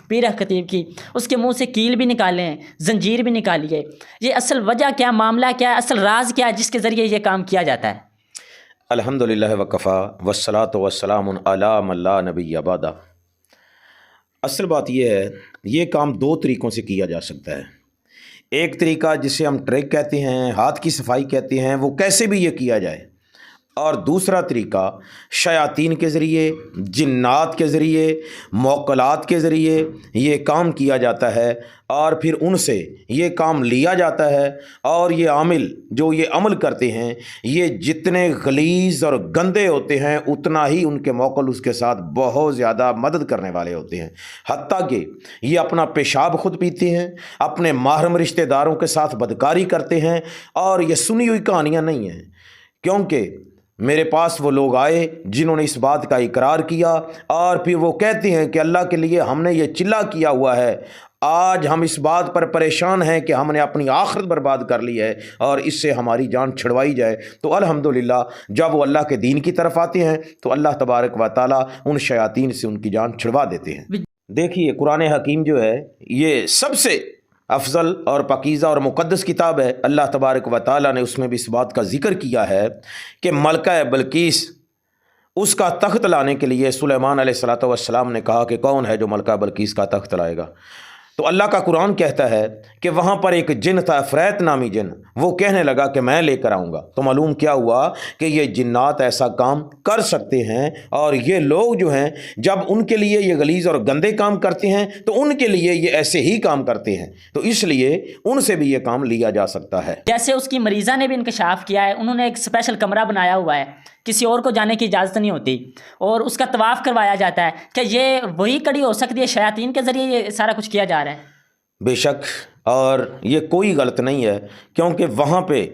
پیر خطیب کی، اس کے منہ سے کیل بھی نکالے ہیں، زنجیر بھی نکالی ہے، یہ اصل وجہ کیا، معاملہ کیا ہے، اصل راز کیا ہے جس کے ذریعے یہ کام کیا جاتا ہے؟ الحمدللہ وکفا والصلاۃ والسلام علی من لا نبی بعدہ۔ اصل بات یہ ہے، یہ کام دو طریقوں سے کیا جا سکتا ہے۔ ایک طریقہ جسے ہم ٹریک کہتے ہیں، ہاتھ کی صفائی کہتے ہیں، وہ کیسے بھی یہ کیا جائے، اور دوسرا طریقہ شیاطین کے ذریعے، جنات کے ذریعے، موکلات کے ذریعے یہ کام کیا جاتا ہے، اور پھر ان سے یہ کام لیا جاتا ہے، اور یہ عامل جو یہ عمل کرتے ہیں یہ جتنے غلیظ اور گندے ہوتے ہیں اتنا ہی ان کے موکل اس کے ساتھ بہت زیادہ مدد کرنے والے ہوتے ہیں، حتیٰ کہ یہ اپنا پیشاب خود پیتے ہیں، اپنے محرم رشتہ داروں کے ساتھ بدکاری کرتے ہیں، اور یہ سنی ہوئی کہانیاں نہیں ہیں، کیونکہ میرے پاس وہ لوگ آئے جنہوں نے اس بات کا اقرار کیا، اور پھر وہ کہتے ہیں کہ اللہ کے لیے ہم نے یہ چلا کیا ہوا ہے، آج ہم اس بات پر پریشان ہیں کہ ہم نے اپنی آخرت برباد کر لی ہے اور اس سے ہماری جان چھڑوائی جائے۔ تو الحمدللہ جب وہ اللہ کے دین کی طرف آتے ہیں تو اللہ تبارک و تعالیٰ ان شیاطین سے ان کی جان چھڑوا دیتے ہیں۔ دیکھیے قرآن حکیم جو ہے یہ سب سے افضل اور پاکیزہ اور مقدس کتاب ہے۔ اللہ تبارک و تعالیٰ نے اس میں بھی اس بات کا ذکر کیا ہے کہ ملکہ بلقیس اس کا تخت لانے کے لیے سلیمان علیہ السلام نے کہا کہ کون ہے جو ملکہ بلقیس کا تخت لائے گا؟ تو اللہ کا قرآن کہتا ہے کہ وہاں پر ایک جن تھا، افریت نامی جن، وہ کہنے لگا کہ میں لے کر آؤں گا۔ تو معلوم کیا ہوا کہ یہ جنات ایسا کام کر سکتے ہیں، اور یہ لوگ جو ہیں جب ان کے لیے یہ غلیظ اور گندے کام کرتے ہیں تو ان کے لیے یہ ایسے ہی کام کرتے ہیں، تو اس لیے ان سے بھی یہ کام لیا جا سکتا ہے۔ جیسے اس کی مریضہ نے بھی انکشاف کیا ہے، انہوں نے ایک اسپیشل کمرہ بنایا ہوا ہے، کسی اور کو جانے کی اجازت نہیں ہوتی، اور اس کا طواف کروایا جاتا ہے، کہ یہ وہی کڑی ہو سکتی ہے، شیاطین کے ذریعے یہ سارا کچھ کیا جا رہا ہے؟ بے شک، اور یہ کوئی غلط نہیں ہے، کیونکہ وہاں پہ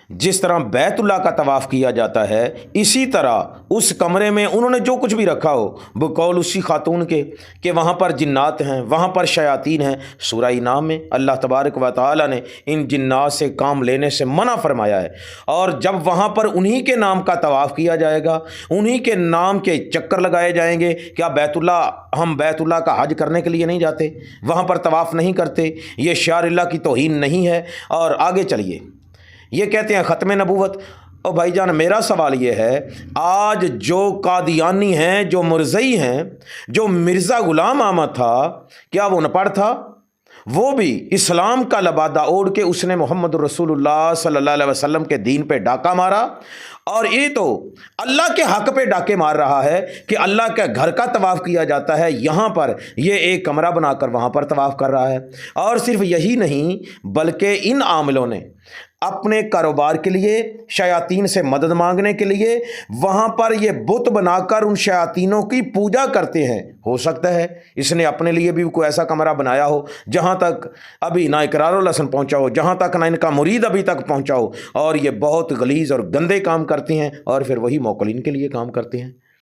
جس طرح بیت اللہ کا طواف کیا جاتا ہے اسی طرح اس کمرے میں انہوں نے جو کچھ بھی رکھا ہو، بقول اسی خاتون کے کہ وہاں پر جنات ہیں، وہاں پر شیاطین ہیں۔ سورہ انعام میں اللہ تبارک و تعالیٰ نے ان جنات سے کام لینے سے منع فرمایا ہے، اور جب وہاں پر انہی کے نام کا طواف کیا جائے گا، انہی کے نام کے چکر لگائے جائیں گے، کیا بیت اللہ، ہم بیت اللہ کا حج کرنے کے لیے نہیں جاتے، وہاں پر طواف نہیں کرتے، یہ شعائر اللہ کی توہین نہیں ہے؟ اور آگے چلیے، یہ کہتے ہیں ختم نبوت۔ اور بھائی جان میرا سوال یہ ہے، آج جو قادیانی ہیں، جو مرزئی ہیں، جو مرزا غلام احمد تھا، کیا وہ ان پڑھ تھا؟ وہ بھی اسلام کا لبادہ اوڑھ کے اس نے محمد رسول اللہ صلی اللہ علیہ وسلم کے دین پہ ڈاکہ مارا، اور یہ تو اللہ کے حق پہ ڈاکے مار رہا ہے کہ اللہ کے گھر کا طواف کیا جاتا ہے، یہاں پر یہ ایک کمرہ بنا کر وہاں پر طواف کر رہا ہے۔ اور صرف یہی نہیں بلکہ ان عاملوں نے اپنے کاروبار کے لیے، شیاطین سے مدد مانگنے کے لیے وہاں پر یہ بت بنا کر ان شیاطینوں کی پوجا کرتے ہیں۔ ہو سکتا ہے اس نے اپنے لیے بھی کوئی ایسا کمرہ بنایا ہو جہاں تک ابھی نہ اقرار الحسن پہنچا ہو، جہاں تک نہ ان کا مرید ابھی تک پہنچا ہو، اور یہ بہت غلیظ اور گندے کام کرتے ہیں، اور پھر وہی موکلین کے لیے کام کرتے ہیں۔